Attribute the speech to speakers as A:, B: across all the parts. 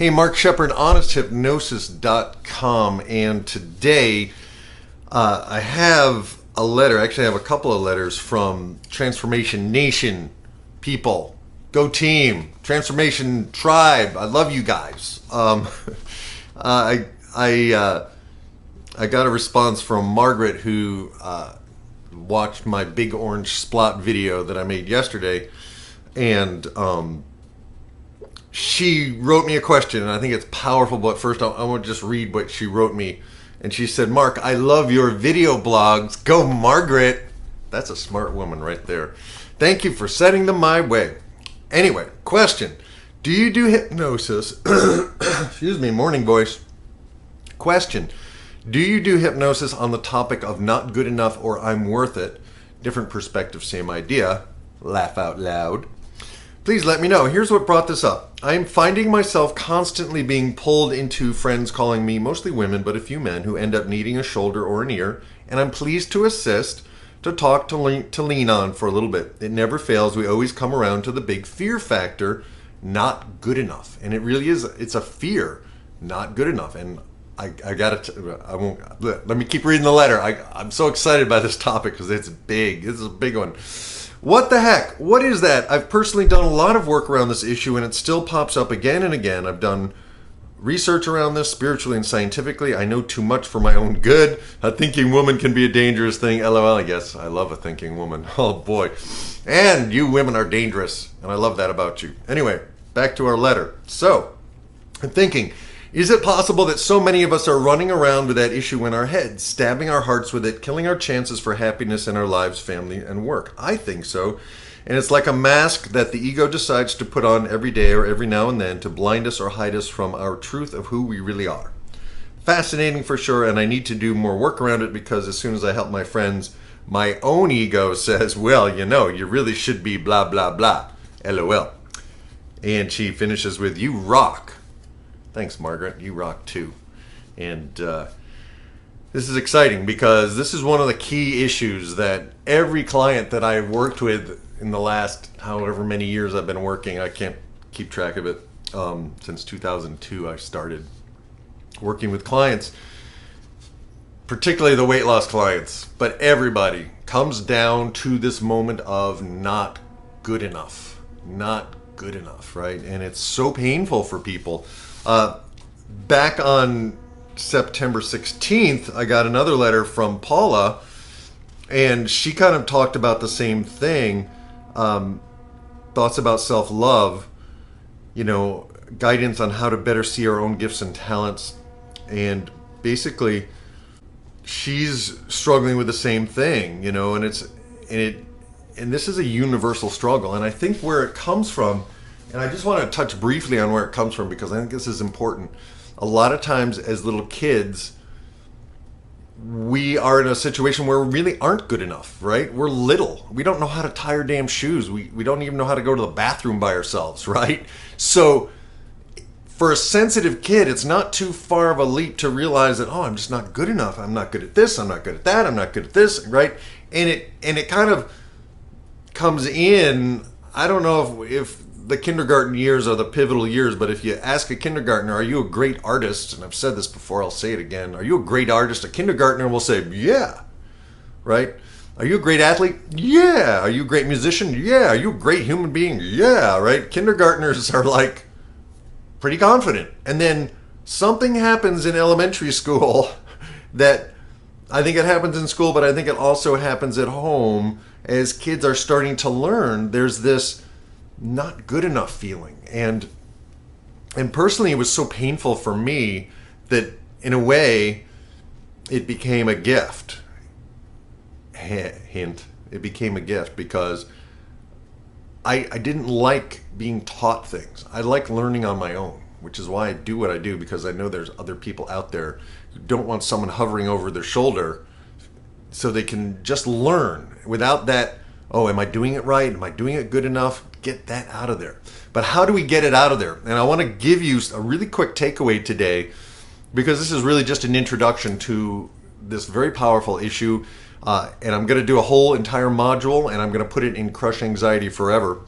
A: Hey, Mark Shepard, honesthypnosis.com, and today I have a letter. Actually, I have a couple of letters from Transformation Nation people. Go team, Transformation Tribe. I love you guys. I got a response from Margaret, who watched my big orange splot video that I made yesterday, and she wrote me a question, and I think it's powerful, but first I want to just read what she wrote me. And she said, Mark, I love your video blogs. Go, Margaret. That's a smart woman right there. Thank you for sending them my way. Anyway, question. Do you do hypnosis? Excuse me, morning voice. Question. Do you do hypnosis on the topic of not good enough or I'm worth it? Different perspective, same idea. Laugh out loud. Please let me know. Here's what brought this up. I'm finding myself constantly being pulled into friends calling me, mostly women, but a few men, who end up needing a shoulder or an ear, and I'm pleased to assist, to talk, to lean on for a little bit. It never fails. We always come around to the big fear factor, not good enough. And it really is, it's a fear, not good enough. And I won't, let me keep reading the letter. I'm so excited by this topic because it's big. This is a big one. What the heck? What is that? I've personally done a lot of work around this issue, and it still pops up again and again. I've done research around this spiritually and scientifically. I know too much for my own good. A thinking woman can be a dangerous thing. LOL, I guess. I love a thinking woman. Oh boy. And you women are dangerous, and I love that about you. Anyway, back to our letter. So, I'm thinking, is it possible that so many of us are running around with that issue in our heads, stabbing our hearts with it, killing our chances for happiness in our lives, family, and work? I think so. And it's like a mask that the ego decides to put on every day or every now and then to blind us or hide us from our truth of who we really are. Fascinating for sure, and I need to do more work around it because as soon as I help my friends, my own ego says, well, you know, you really should be blah, blah, blah. LOL. And she finishes with, you rock. Thanks, Margaret. You rock too. And this is exciting because this is one of the key issues that every client that I've worked with in the last however many years I've been working, I can't keep track of it, since 2002 I started working with clients, particularly the weight loss clients, but everybody comes down to this moment of not good enough, right? And it's so painful for people. Back on September 16th, I got another letter from Paula, and she kind of talked about the same thing. Thoughts about self-love, you know, guidance on how to better see our own gifts and talents. And basically, she's struggling with the same thing, you know, and this is a universal struggle. And I think where it comes from, and I just want to touch briefly on where it comes from because I think this is important. A lot of times as little kids, we are in a situation where we really aren't good enough, right? We're little. We don't know how to tie our damn shoes. We don't even know how to go to the bathroom by ourselves, right? So for a sensitive kid, it's not too far of a leap to realize that, oh, I'm just not good enough. I'm not good at this. I'm not good at that. I'm not good at this, right? And it kind of comes in, I don't know if the kindergarten years are the pivotal years, but if you ask a kindergartner, are you a great artist? And I've said this before, I'll say it again. Are you a great artist? A kindergartner will say, yeah, right? Are you a great athlete? Yeah. Are you a great musician? Yeah. Are you a great human being? Yeah, right? Kindergartners are like pretty confident. And then something happens in elementary school that I think it happens in school, but I think it also happens at home as kids are starting to learn. There's this not good enough feeling, and personally it was so painful for me that in a way it became a gift. Hint, it became a gift because I didn't like being taught things. I like learning on my own, which is why I do what I do, because I know there's other people out there who don't want someone hovering over their shoulder so they can just learn without that, oh, am I doing it right? Am I doing it good enough? Get that out of there. But how do we get it out of there? And I want to give you a really quick takeaway today, because this is really just an introduction to this very powerful issue. And I'm going to do a whole entire module, and I'm going to put it in Crush Anxiety Forever,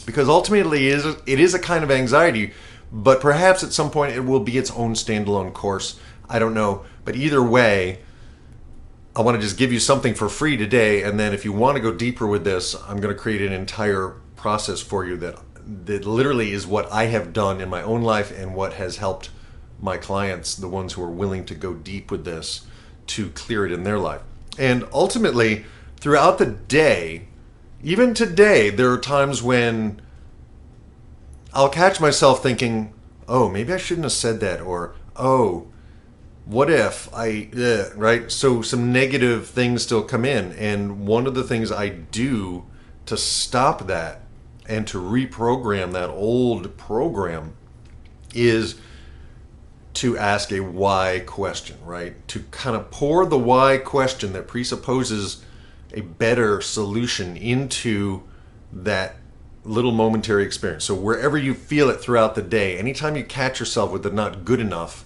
A: because ultimately it is a kind of anxiety, But perhaps at some point it will be its own standalone course. I don't know. But either way, I want to just give you something for free today. And then if you want to go deeper with this, I'm going to create an entire process for you that literally is what I have done in my own life and what has helped my clients, the ones who are willing to go deep with this, to clear it in their life. And ultimately, throughout the day, even today, there are times when I'll catch myself thinking, oh, maybe I shouldn't have said that, or, oh, what if right? So some negative things still come in. And one of the things I do to stop that and to reprogram that old program is to ask a why question, right? To kind of pour the why question that presupposes a better solution into that little momentary experience. So wherever you feel it throughout the day, anytime you catch yourself with the not good enough,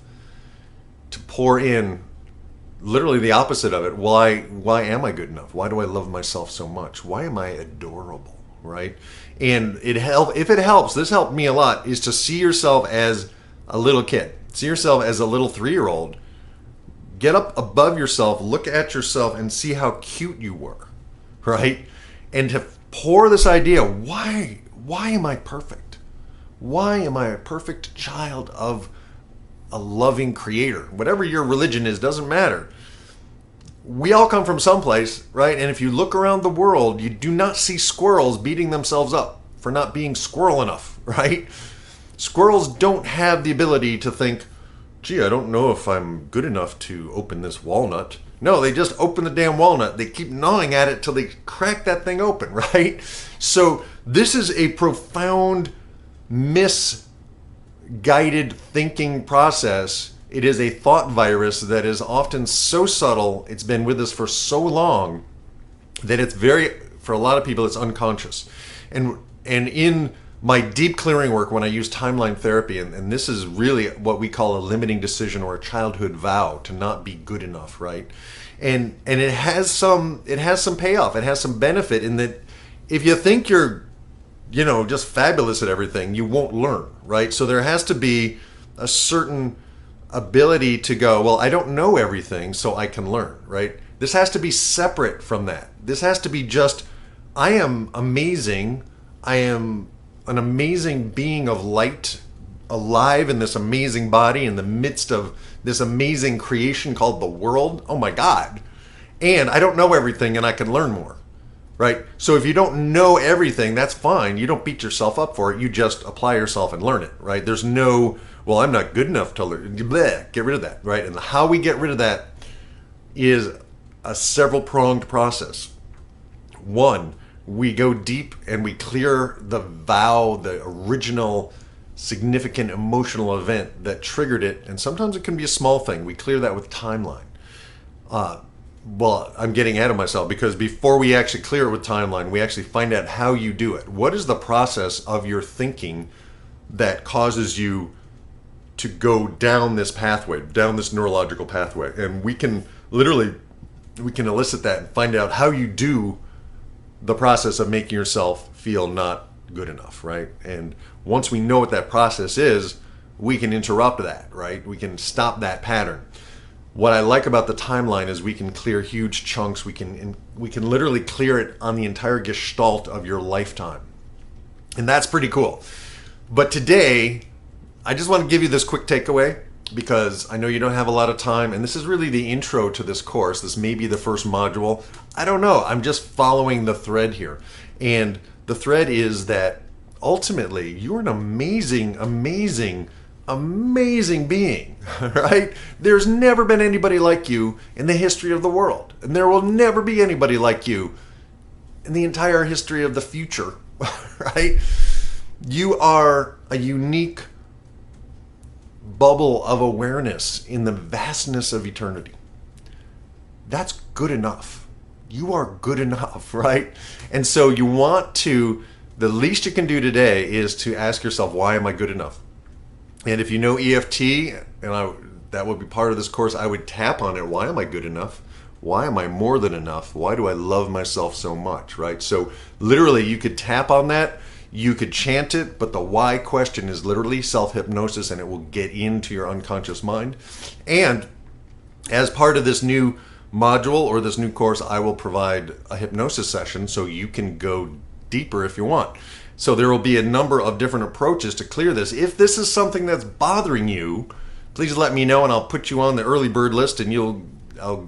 A: to pour in literally the opposite of it. Why am I good enough? Why do I love myself so much? Why am I adorable, right? And if it helps, this helped me a lot, is to see yourself as a little kid. See yourself as a little 3-year-old. Get up above yourself, look at yourself, and see how cute you were, right? And to pour this idea, why am I perfect? Why am I a perfect child of a loving creator? Whatever your religion is, doesn't matter. We all come from someplace, right? And if you look around the world, you do not see squirrels beating themselves up for not being squirrel enough, right? Squirrels don't have the ability to think, gee, I don't know if I'm good enough to open this walnut. No, they just open the damn walnut. They keep gnawing at it till they crack that thing open, right? So this is a profound misguided thinking process. It is a thought virus that is often so subtle, it's been with us for so long, that it's for a lot of people, it's unconscious. And in my deep clearing work, when I use timeline therapy, and this is really what we call a limiting decision or a childhood vow to not be good enough, right? And it has some payoff. It has some benefit in that if you think you're, just fabulous at everything, you won't learn, right? So there has to be a certain ability to go, well, I don't know everything, so I can learn, right? This has to be separate from that. This has to be just, I am amazing. I am an amazing being of light, alive in this amazing body in the midst of this amazing creation called the world. Oh my God. And I don't know everything and I can learn more, right? So if you don't know everything, that's fine. You don't beat yourself up for it. You just apply yourself and learn it, right? There's no, well, I'm not good enough to learn. Bleh, get rid of that, right? And how we get rid of that is a several-pronged process. One, we go deep and we clear the vow, the original significant emotional event that triggered it. And sometimes it can be a small thing. We clear that with timeline. Well, I'm getting ahead of myself because before we actually clear it with timeline, we actually find out how you do it. What is the process of your thinking that causes you to go down this pathway, down this neurological pathway? And we can elicit that and find out how you do the process of making yourself feel not good enough, right? And once we know what that process is, we can interrupt that, right? We can stop that pattern. What I like about the timeline is we can clear huge chunks. We can literally clear it on the entire gestalt of your lifetime. And that's pretty cool. But today, I just want to give you this quick takeaway because I know you don't have a lot of time, and this is really the intro to this course. This may be the first module. I don't know. I'm just following the thread here. And the thread is that ultimately you're an amazing, amazing, amazing being, right? There's never been anybody like you in the history of the world. And there will never be anybody like you in the entire history of the future, right? You are a unique bubble of awareness in the vastness of eternity. That's good enough. You are good enough, right? And so the least you can do today is to ask yourself, why am I good enough? And if you know EFT, that would be part of this course, I would tap on it. Why am I good enough? Why am I more than enough? Why do I love myself so much, right? So literally you could tap on that. You could chant it, but the why question is literally self-hypnosis, and it will get into your unconscious mind. And as part of this new module or this new course, I will provide a hypnosis session so you can go deeper if you want. So there will be a number of different approaches to clear this. If this is something that's bothering you, please let me know, and I'll put you on the early bird list, and I'll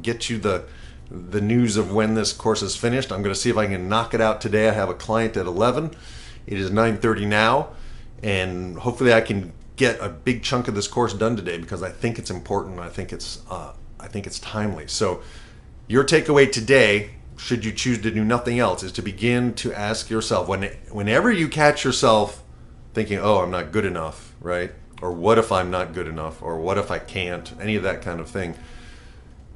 A: get you the news of when this course is finished. I'm going to see if I can knock it out today. I have a client at 11. It is 9:30 now, and hopefully I can get a big chunk of this course done today because I think it's important. I think it's timely. So your takeaway today, should you choose to do nothing else, is to begin to ask yourself, whenever you catch yourself thinking, oh, I'm not good enough, right? Or what if I'm not good enough? Or what if I can't? Any of that kind of thing.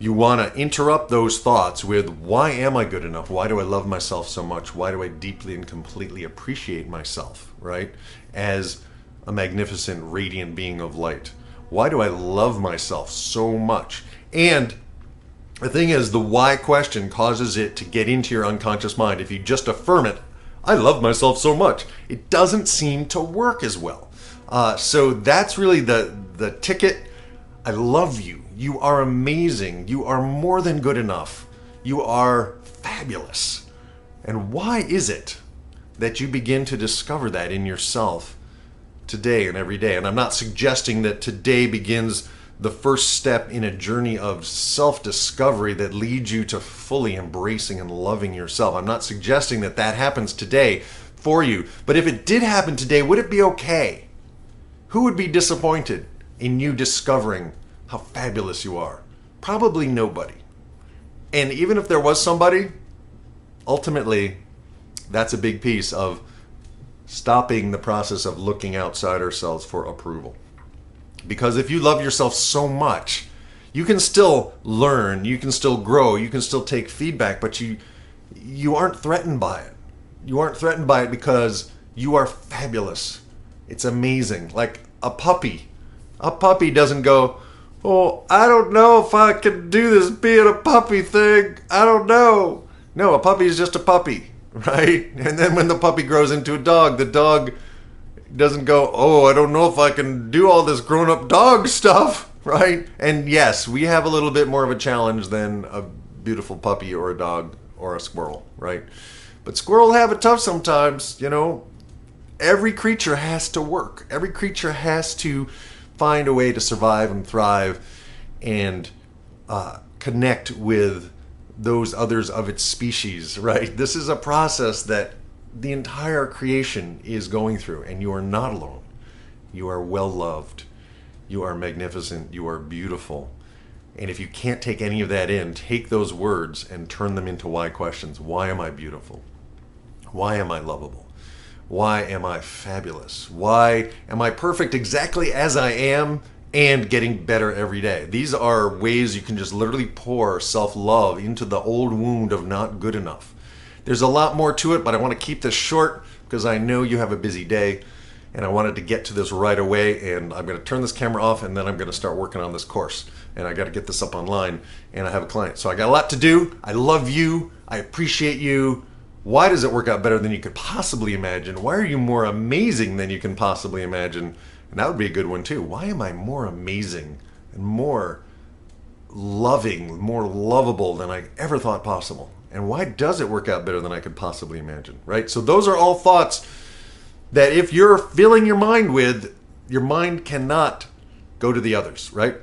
A: You want to interrupt those thoughts with, why am I good enough? Why do I love myself so much? Why do I deeply and completely appreciate myself, right? As a magnificent, radiant being of light. Why do I love myself so much? And the thing is, the why question causes it to get into your unconscious mind. If you just affirm it, I love myself so much, it doesn't seem to work as well. So that's really the ticket. I love you. You are amazing. You are more than good enough. You are fabulous. And why is it that you begin to discover that in yourself today and every day? And I'm not suggesting that today begins the first step in a journey of self-discovery that leads you to fully embracing and loving yourself. I'm not suggesting that happens today for you. But if it did happen today, would it be okay? Who would be disappointed in you discovering how fabulous you are? Probably nobody. And even if there was somebody, ultimately, that's a big piece of stopping the process of looking outside ourselves for approval. Because if you love yourself so much, you can still learn, you can still grow, you can still take feedback, but you aren't threatened by it. You aren't threatened by it because you are fabulous. It's amazing. Like a puppy. A puppy doesn't go, oh, I don't know if I can do this being a puppy thing. I don't know. No, a puppy is just a puppy, right? And then when the puppy grows into a dog, the dog doesn't go, oh, I don't know if I can do all this grown-up dog stuff, right? And yes, we have a little bit more of a challenge than a beautiful puppy or a dog or a squirrel, right? But squirrel have it tough sometimes, Every creature has to work. Every creature has to find a way to survive and thrive and connect with those others of its species, right? This is a process that the entire creation is going through, and you are not alone. You are well loved. You are magnificent. You are beautiful. And if you can't take any of that in, take those words and turn them into why questions. Why am I beautiful? Why am I lovable? Why am I fabulous? Why am I perfect exactly as I am and getting better every day? These are ways you can just literally pour self-love into the old wound of not good enough. There's a lot more to it, but I want to keep this short because I know you have a busy day and I wanted to get to this right away, and I'm going to turn this camera off and then I'm going to start working on this course, and I got to get this up online, and I have a client. So I got a lot to do. I love you. I appreciate you. Why does it work out better than you could possibly imagine? Why are you more amazing than you can possibly imagine? And that would be a good one too. Why am I more amazing and more loving, more lovable than I ever thought possible? And why does it work out better than I could possibly imagine, right? So those are all thoughts that if you're filling your mind with, your mind cannot go to the others, right?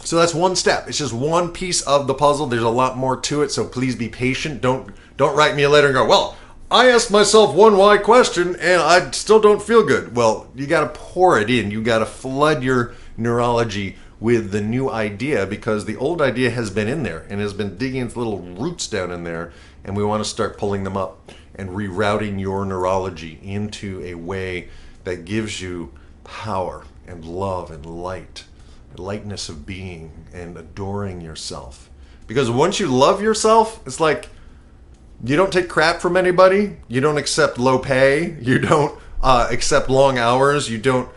A: So that's one step. It's just one piece of the puzzle. There's a lot more to it, so please be patient. Don't write me a letter and go, well, I asked myself one why question and I still don't feel good. Well, you got to pour it in. You got to flood your neurology with the new idea, because the old idea has been in there and has been digging its little roots down in there, and we want to start pulling them up and rerouting your neurology into a way that gives you power and love and light, lightness of being, and adoring yourself. Because once you love yourself, it's like you don't take crap from anybody, you don't accept low pay, you don't accept long hours, you don't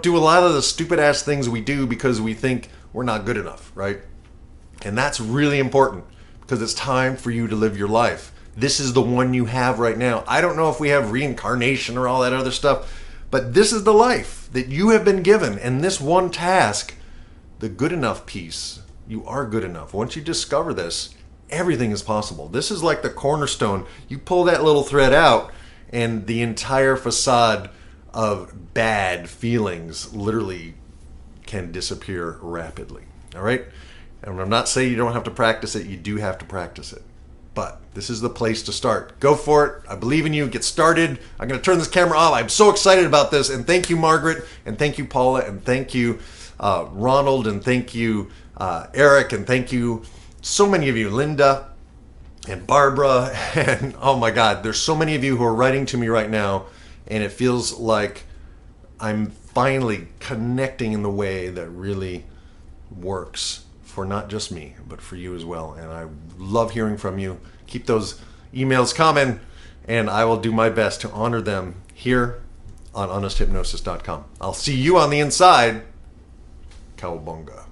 A: do a lot of the stupid ass things we do because we think we're not good enough, right? And that's really important, because it's time for you to live your life. This is the one you have right now. I don't know if we have reincarnation or all that other stuff, but this is the life that you have been given. And this one task, the good enough piece, you are good enough. Once you discover this, everything is possible. This is like the cornerstone. You pull that little thread out, and the entire facade of bad feelings literally can disappear rapidly. All right? And I'm not saying you don't have to practice it. You do have to practice it. But this is the place to start. Go for it. I believe in you. Get started. I'm going to turn this camera off. I'm so excited about this. And thank you, Margaret. And thank you, Paula. And thank you, Ronald. And thank you, Eric. And thank you, so many of you, Linda and Barbara. And oh my God, there's so many of you who are writing to me right now. And it feels like I'm finally connecting in the way that really works for not just me, but for you as well. And I love hearing from you. Keep those emails coming, and I will do my best to honor them here on honesthypnosis.com. I'll see you on the inside. Cowabunga.